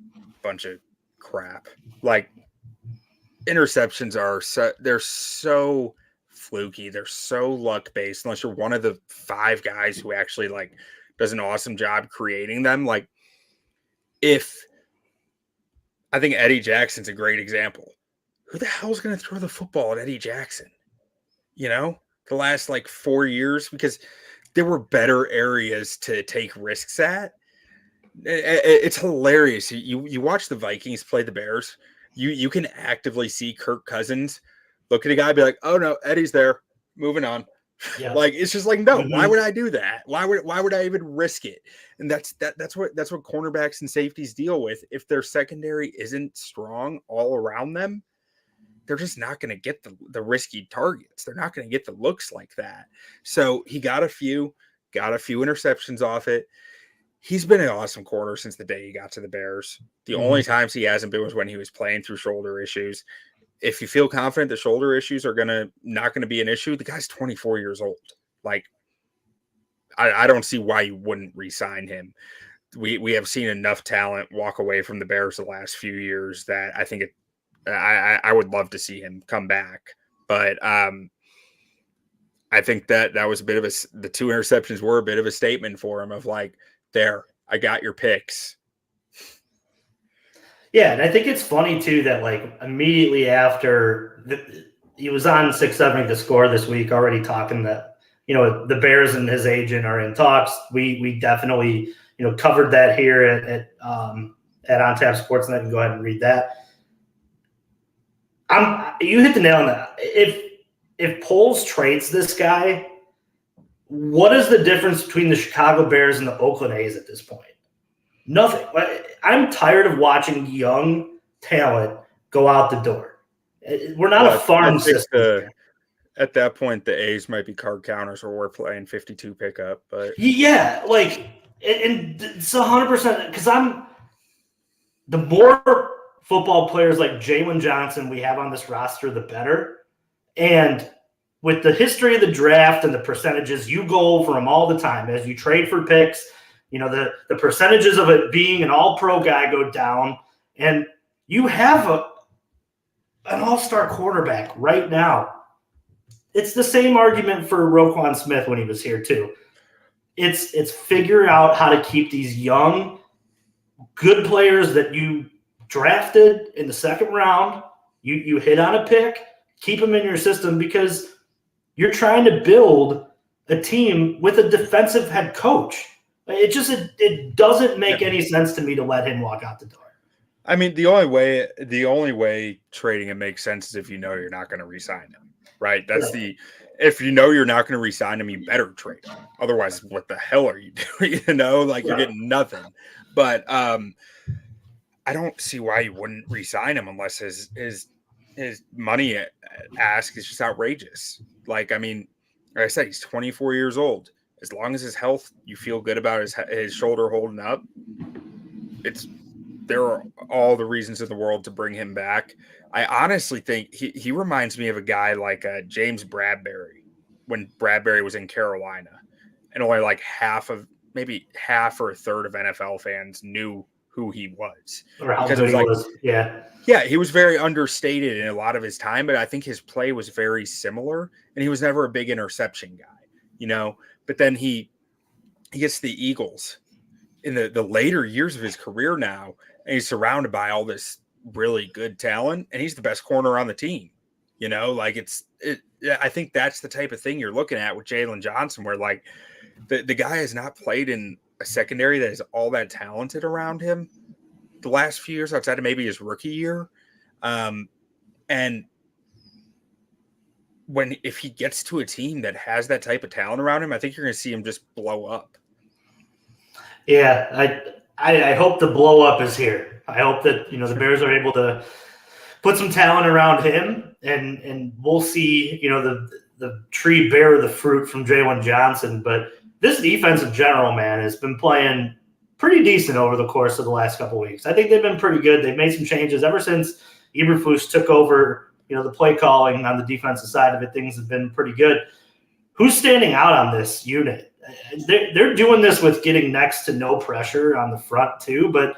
bunch of crap. Like interceptions they're so fluky, they're so luck based unless you're one of the 5 guys who actually like does an awesome job creating them. Like if I think Eddie Jackson's a great example. Who the hell's going to throw the football at Eddie Jackson? The last like 4 years, because there were better areas to take risks at. It's hilarious. You watch the Vikings play the Bears. You can actively see Kirk Cousins look at a guy, be like, "Oh no, Eddie's there. Moving on." Yeah. Like it's just like, no. Why Mm-hmm. would I do that? Why would I even risk it? And that's what cornerbacks and safeties deal with. If their secondary isn't strong all around them, they're just not going to get the risky targets. They're not going to get the looks like that. So he got a few interceptions off it. He's been an awesome corner since the day he got to the Bears. The only times he hasn't been was when he was playing through shoulder issues. If you feel confident the shoulder issues are not going to be an issue, the guy's 24 years old. Like, I don't see why you wouldn't re-sign him. We have seen enough talent walk away from the Bears the last few years that I think I would love to see him come back. But I think that was a bit of the 2 interceptions were a bit of a statement for him of like, there, I got your picks. Yeah, and I think it's funny too that like immediately after he was on 670 to score this week, already talking that the Bears and his agent are in talks. We definitely covered that here at OnTap Sportsnet. And go ahead and read that. You hit the nail on that. If Poles trades this guy, what is the difference between the Chicago Bears and the Oakland A's at this point? Nothing. I'm tired of watching young talent go out the door. We're not a farm system. At that point, the A's might be card counters or we're playing 52 pickup. But yeah, like, and it's 100% because the more football players like Jalen Johnson we have on this roster, the better. And with the history of the draft and the percentages, you go over them all the time as you trade for picks. The percentages of it being an all-pro guy go down, and you have an all-star quarterback right now. It's the same argument for Roquan Smith when he was here too. It's figure out how to keep these young, good players that you drafted in the second round. You hit on a pick, keep them in your system because you're trying to build a team with a defensive head coach. It doesn't make any sense to me to let him walk out the door. I mean, the only way trading it makes sense is if you know you're not going to re-sign him, right? If you know you're not going to re-sign him, you better trade him. Otherwise, what the hell are you doing? You're getting nothing. But I don't see why you wouldn't re-sign him unless his money ask is just outrageous. Like I said, he's 24 years old. As long as his health, you feel good about his shoulder holding up, there are all the reasons in the world to bring him back. I honestly think he reminds me of a guy like James Bradbury when Bradbury was in Carolina, and only like half or a third of NFL fans knew who he was. Or how good he was. Yeah, he was very understated in a lot of his time, but I think his play was very similar, and he was never a big interception guy, But then he gets the Eagles in the later years of his career now, and he's surrounded by all this really good talent, and he's the best corner on the team. I think that's the type of thing you're looking at with Jalen Johnson, where like the guy has not played in a secondary that is all that talented around him the last few years, outside of maybe his rookie year. And if he gets to a team that has that type of talent around him, I think you're going to see him just blow up. Yeah, I hope the blow up is here. I hope that the Bears are able to put some talent around him, and we'll see the tree bear the fruit from Jalen Johnson. But this defense in general, man, has been playing pretty decent over the course of the last couple of weeks. I think they've been pretty good. They've made some changes ever since Eberflus took over, the play calling on the defensive side of it. Things have been pretty good. Who's standing out on this unit? They're doing this with getting next to no pressure on the front too, but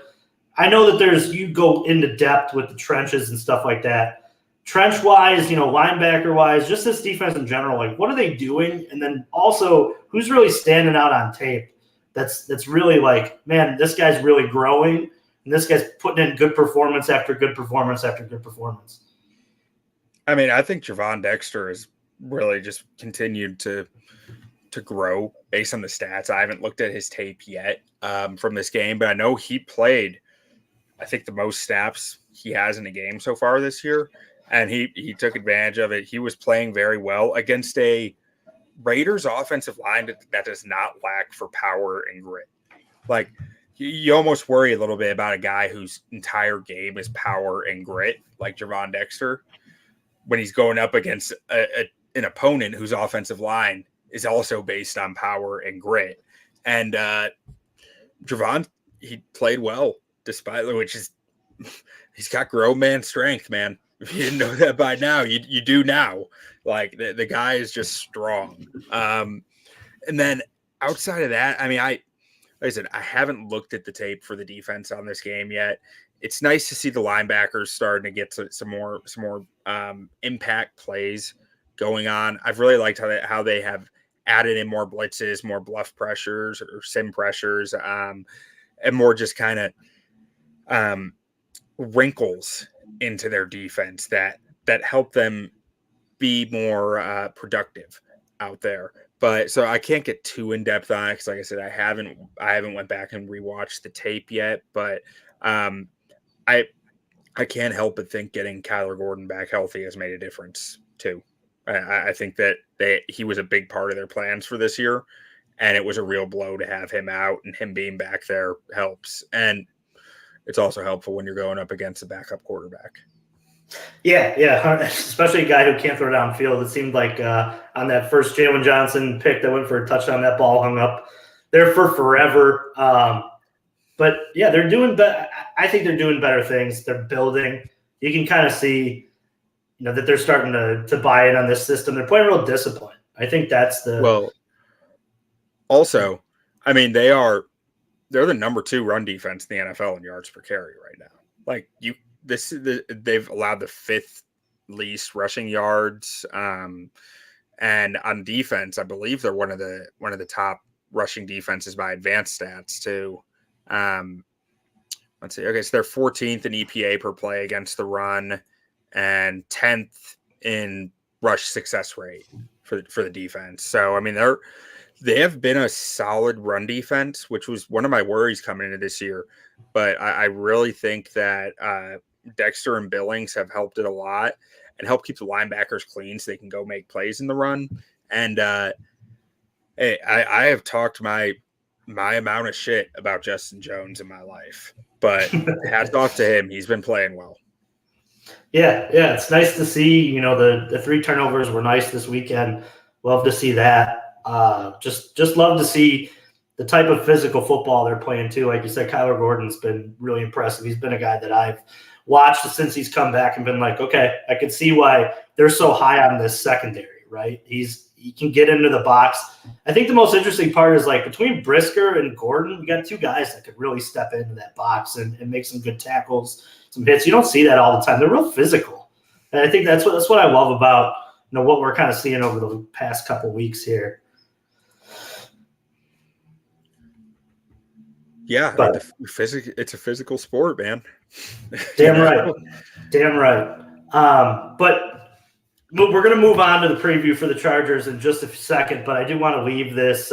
I know that you go into depth with the trenches and stuff like that. Trench-wise, linebacker-wise, just this defense in general, like what are they doing? And then also, who's really standing out on tape that's really like, man, this guy's really growing, and this guy's putting in good performance after good performance after good performance. I mean, I think Javon Dexter has really just continued to grow based on the stats. I haven't looked at his tape yet from this game, but I know he played, I think, the most snaps he has in a game so far this year, and he took advantage of it. He was playing very well against a Raiders offensive line that does not lack for power and grit. Like, you almost worry a little bit about a guy whose entire game is power and grit, like Javon Dexter, when he's going up against an opponent whose offensive line is also based on power and grit. And Javon, he played well, he's got grown man strength, man. If you didn't know that by now, you do now. Like, the guy is just strong. And then outside of that, I mean, like I said, I haven't looked at the tape for the defense on this game yet. It's nice to see the linebackers starting to get some more impact plays going on. I've really liked how they have added in more blitzes, more bluff pressures or sim pressures, and more just kind of wrinkles into their defense that help them be more productive out there. But so I can't get too in depth on it because, like I said, I haven't went back and rewatched the tape yet. But I can't help but think getting Kyler Gordon back healthy has made a difference too. I think that he was a big part of their plans for this year, and it was a real blow to have him out, and him being back there helps. And it's also helpful when you're going up against a backup quarterback. Yeah, especially a guy who can't throw downfield. It seemed like on that first Jalen Johnson pick that went for a touchdown, that ball hung up there for forever. But yeah, they're doing better. I think they're doing better things. They're building. You can kind of see, that they're starting to buy in on this system. They're playing real discipline. I think that's the. Well, also, I mean, they're the number 2 run defense in the NFL in yards per carry right now. Like, they've allowed the 5th least rushing yards, and on defense, I believe they're one of the top rushing defenses by advanced stats too. Let's see. Okay, so they're 14th in EPA per play against the run, and 10th in rush success rate for the defense. So I mean, they have been a solid run defense, which was one of my worries coming into this year. But I really think that Dexter and Billings have helped it a lot and help keep the linebackers clean so they can go make plays in the run. And hey, I have talked my amount of shit about Justin Jones in my life, but hats off to him. He's been playing well. Yeah, it's nice to see. You know, the 3 turnovers were nice this weekend. Love to see that. Just love to see the type of physical football they're playing too. Like you said, Kyler Gordon's been really impressive. He's been a guy that I've watched since he's come back and been like, okay, I can see why they're so high on this secondary, right? He can get into the box. I think the most interesting part is like between Brisker and Gordon, you got 2 guys that could really step into that box and make some good tackles, some hits. You don't see that all the time. They're real physical. And I think that's what I love about, you know, what we're kind of seeing over the past couple weeks here. Yeah, but I mean, it's a physical sport, man. Damn right. Damn right. But we're going to move on to the preview for the Chargers in just a second, but I do want to leave this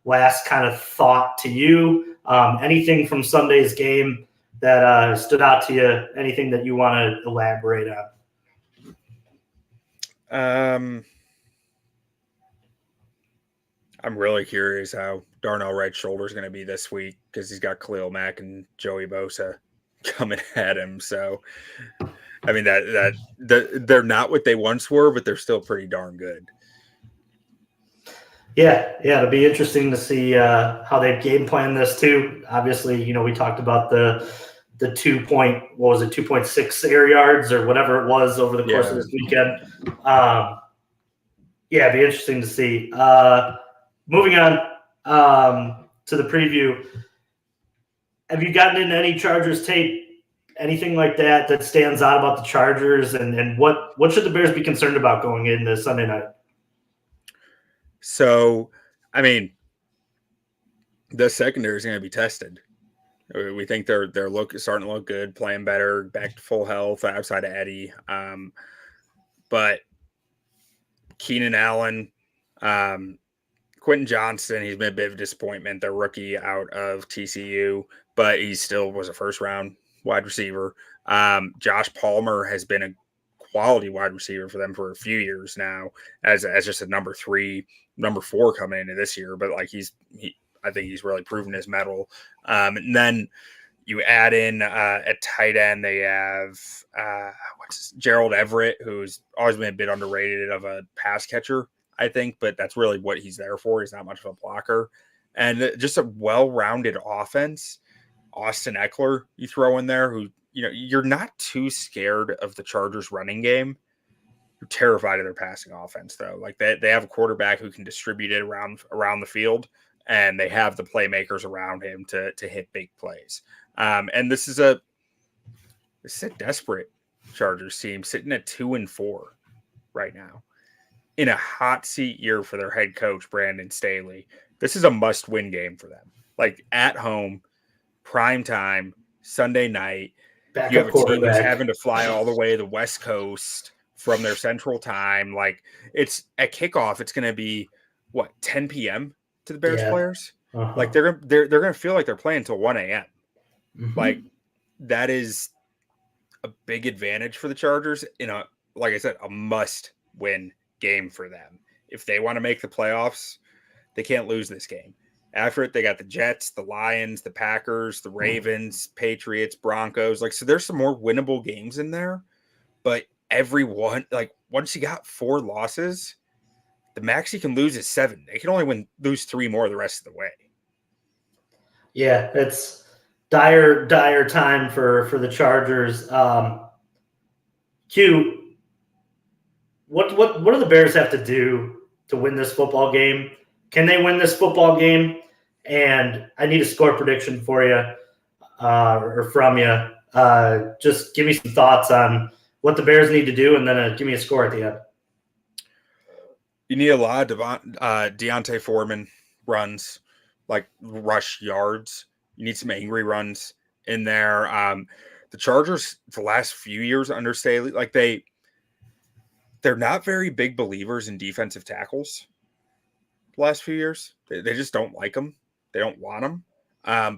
last kind of thought to you. Anything from Sunday's game that stood out to you? Anything that you want to elaborate on? I'm really curious how Darnell Wright's shoulder is going to be this week because he's got Khalil Mack and Joey Bosa coming at him. So, I mean, they're not what they once were, but they're still pretty darn good. Yeah, it'll be interesting to see how they game plan this too. Obviously, you know, we talked about the 2.6 air yards or whatever it was over the course of this weekend. It'd be interesting to see. Moving on to the preview, have you gotten into any Chargers tape, anything like that stands out about the Chargers, and what should the Bears be concerned about going into Sunday night? So, I mean, the secondary is going to be tested. We think they're starting to look good, playing better, back to full health outside of Eddie. But Keenan Allen, Quentin Johnston, he's been a bit of a disappointment. The rookie out of TCU, but he still was a first-round wide receiver. Josh Palmer has been a quality wide receiver for them for a few years now, as just a number 3, number 4 coming into this year. But like I think he's really proven his mettle. And then you add in at tight end, they have Gerald Everett, who's always been a bit underrated of a pass catcher, I think, but that's really what he's there for. He's not much of a blocker. And just a well-rounded offense. Austin Eckler, you throw in there, who, you know, you're not too scared of the Chargers running game. You're terrified of their passing offense, though. Like they have a quarterback who can distribute it around the field, and they have the playmakers around him to hit big plays. And this is a desperate Chargers team sitting at 2-4 right now in a hot seat year for their head coach, Brandon Staley. This is a must-win game for them. Like at home, prime time, Sunday night. You have a team who's having to fly all the way to the West Coast from their central time. Like it's at kickoff, it's going to be 10 p.m. to the Bears players. Uh-huh. Like they're going to feel like they're playing until 1 a.m. Mm-hmm. Like that is a big advantage for the Chargers in like I said, a must-win game for them. If they want to make the playoffs, they can't lose this game. After it, they got the Jets, the Lions, the Packers, the Ravens, Patriots, Broncos. Like, so there's some more winnable games in there, but everyone, like, once you got 4 losses, the max you can lose is 7. They can only lose 3 more the rest of the way. Yeah, it's dire time for the Chargers. Q, what do the Bears have to do to win this football game? Can they win this football game? And I need a score prediction for you or from you. Just give me some thoughts on what the Bears need to do, and then give me a score at the end. You need a lot of Deontay Foreman runs, like rush yards. You need some angry runs in there. The Chargers, the last few years under Staley, like they're not very big believers in defensive tackles. The last few years, they just don't like them. They don't want them.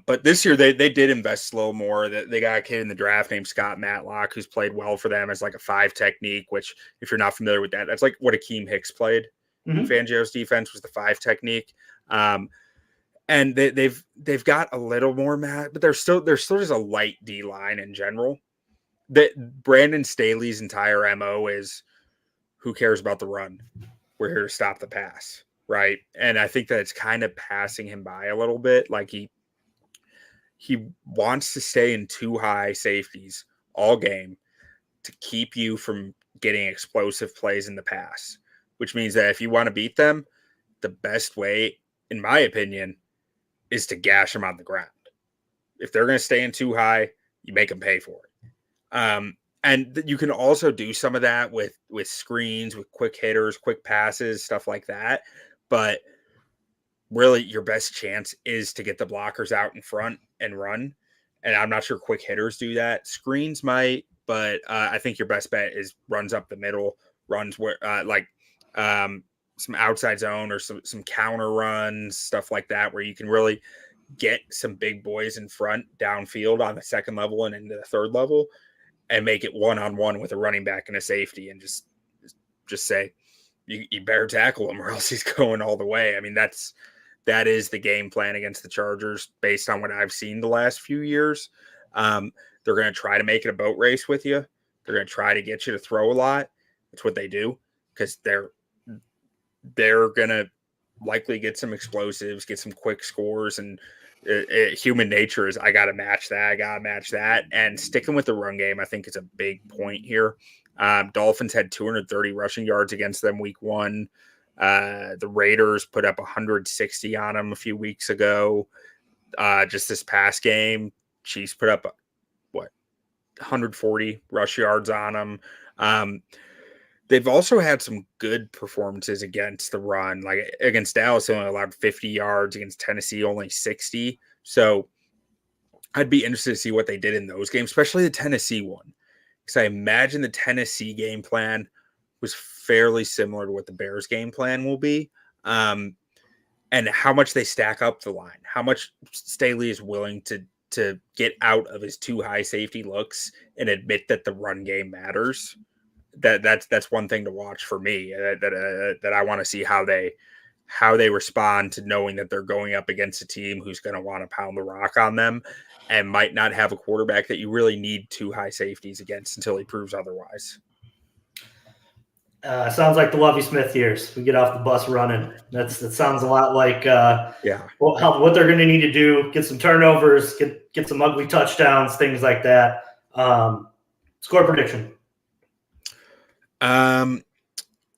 But this year they did invest a little more. They got a kid in the draft named Scott Matlock who's played well for them as like a 5 technique, which if you're not familiar with that, that's like what Akeem Hicks played. Mm-hmm. Fangio's defense was the 5 technique. And they've got a little more mad, but there's still just a light D line in general. That Brandon Staley's entire MO is who cares about the run? We're here to stop the pass, right? And I think that it's kind of passing him by a little bit. Like he wants to stay in 2 high safeties all game to keep you from getting explosive plays in the pass, which means that if you want to beat them, the best way, in my opinion, is to gash them on the ground. If they're going to stay in 2 high, you make them pay for it. And you can also do some of that with screens, with quick hitters, quick passes, stuff like that. But really, your best chance is to get the blockers out in front and run. And I'm not sure quick hitters do that. Screens might, but I think your best bet is runs up the middle, runs where some outside zone or some counter runs, stuff like that, where you can really get some big boys in front downfield on the 2nd level and into the 3rd level and make it 1-on-1 with a running back and a safety and just say, you better tackle him or else he's going all the way. I mean, that is the game plan against the Chargers based on what I've seen the last few years. They're going to try to make it a boat race with you. They're going to try to get you to throw a lot. That's what they do because they're going to likely get some explosives, get some quick scores, and human nature is I got to match that. And sticking with the run game, I think is a big point here. Dolphins had 230 rushing yards against them week 1. The Raiders put up 160 on them a few weeks ago. Just this past game, Chiefs put up 140 rush yards on them. They've also had some good performances against the run. Like against Dallas, they only allowed 50 yards. Against Tennessee, only 60. So I'd be interested to see what they did in those games, especially the Tennessee one. Because I imagine the Tennessee game plan was fairly similar to what the Bears game plan will be. And how much they stack up the line, how much Staley is willing to get out of his 2 high safety looks and admit that the run game matters. That's one thing to watch for me. That I want to see how they respond to knowing that they're going up against a team who's going to want to pound the rock on them and might not have a quarterback that you really need 2 high safeties against until he proves otherwise. Sounds like the Lovie Smith years. We get off the bus running. That sounds a lot like what they're going to need to do. Get some turnovers, get some ugly touchdowns, things like that. Score prediction. I'm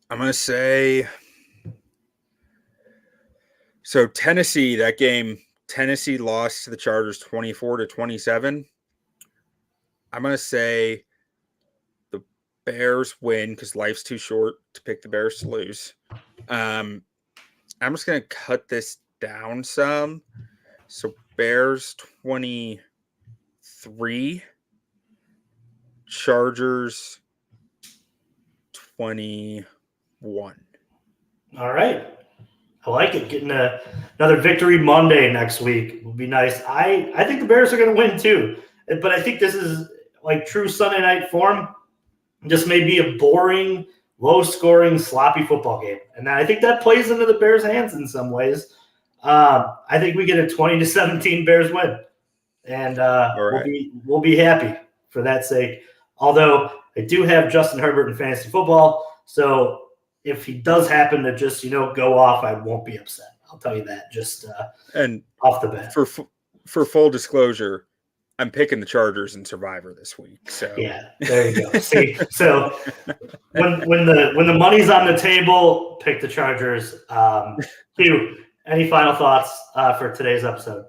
going to say so Tennessee, that game, Tennessee lost to the Chargers 24-27. I'm going to say the Bears win because life's too short to pick the Bears to lose. I'm just going to cut this down some. So Bears 23, Chargers 21. All right. I like it. Getting another victory Monday next week would be nice. I think the Bears are going to win too. But I think this is like true Sunday night form. This may be a boring, low-scoring, sloppy football game. And I think that plays into the Bears' hands in some ways. I think we get a 20-17 Bears win. And we'll be happy for that sake. Although I do have Justin Herbert in fantasy football, so if he does happen to just go off, I won't be upset. I'll tell you that just and off the bat. For full disclosure, I'm picking the Chargers in Survivor this week. So yeah, there you go. See, so when the money's on the table, pick the Chargers. Hugh, any final thoughts for today's episode?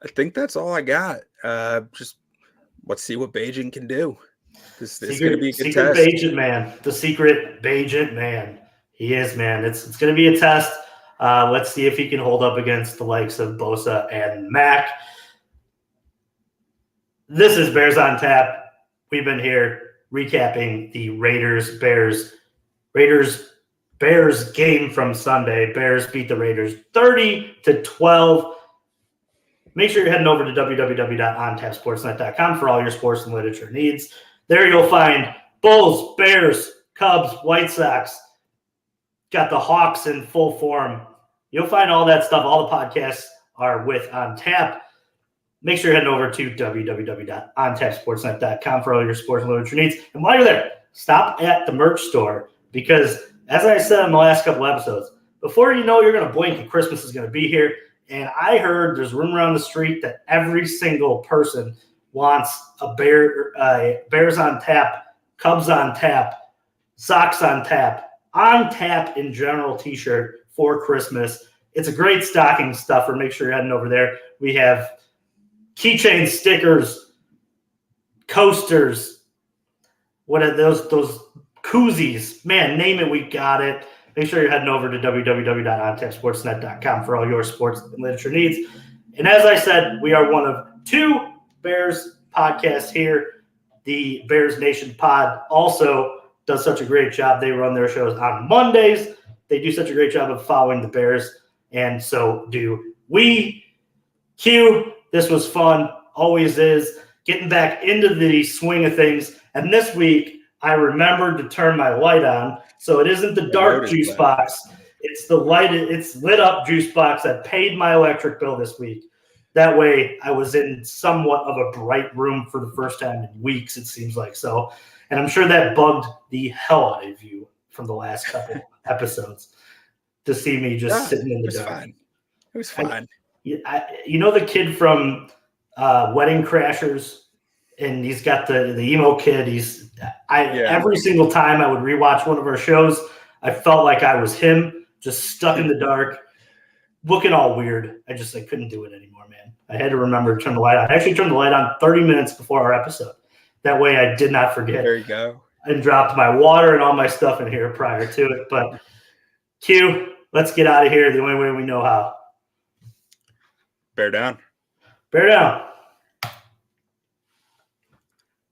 I think that's all I got. Just let's see what Bagent can do. This is going to be a good test. Bagent man, the secret Bagent man. He is, man. It's going to be a test. Let's see if he can hold up against the likes of Bosa and Mac. This is Bears on Tap. We've been here recapping the Raiders game from Sunday. Bears beat the Raiders 30-12. Make sure you're heading over to www.ontapsportsnet.com for all your sports and literature needs. There you'll find Bulls, Bears, Cubs, White Sox. Got the Hawks in full form. You'll find all that stuff. All the podcasts are with On Tap. Make sure you're heading over to www.ontapsportsnet.com for all your sports and literature needs. And while you're there, stop at the merch store because, as I said in the last couple episodes, before you know, you're going to blink and Christmas is going to be here. And I heard there's rumor around the street that every single person wants a Bears on Tap, Cubs on Tap, Sox on Tap, On Tap in general t-shirt for Christmas. It's a great stocking stuffer. Make sure you're heading over there. We have keychain stickers, coasters, what are those koozies? Man, name it, we got it. Make sure you're heading over to www.ontapsportsnet.com for all your sports and literature needs. And as I said, we are one of two Bears podcasts here. The Bears Nation pod also does such a great job. They run their shows on Mondays. They do such a great job of following the Bears, and so do we. Q, this was fun. Always is. Getting back into the swing of things. And this week, I remembered to turn my light on. So it isn't the dark juice box. It's the it's lit up juice box that paid my electric bill this week. That way I was in somewhat of a bright room for the first time in weeks, it seems like. So, and I'm sure that bugged the hell out of you from the last couple episodes to see me just sitting in the dark. Fine. It was fine. You know the kid from Wedding Crashers, and he's got the emo kid. Every single time I would rewatch one of our shows, I felt like I was him, just stuck in the dark, looking all weird. I couldn't do it anymore, man. I had to remember to turn the light on. I actually turned the light on 30 minutes before our episode. That way I did not forget. There you go. And dropped my water and all my stuff in here prior to it. But Q, let's get out of here the only way we know how. Bear down. Bear down.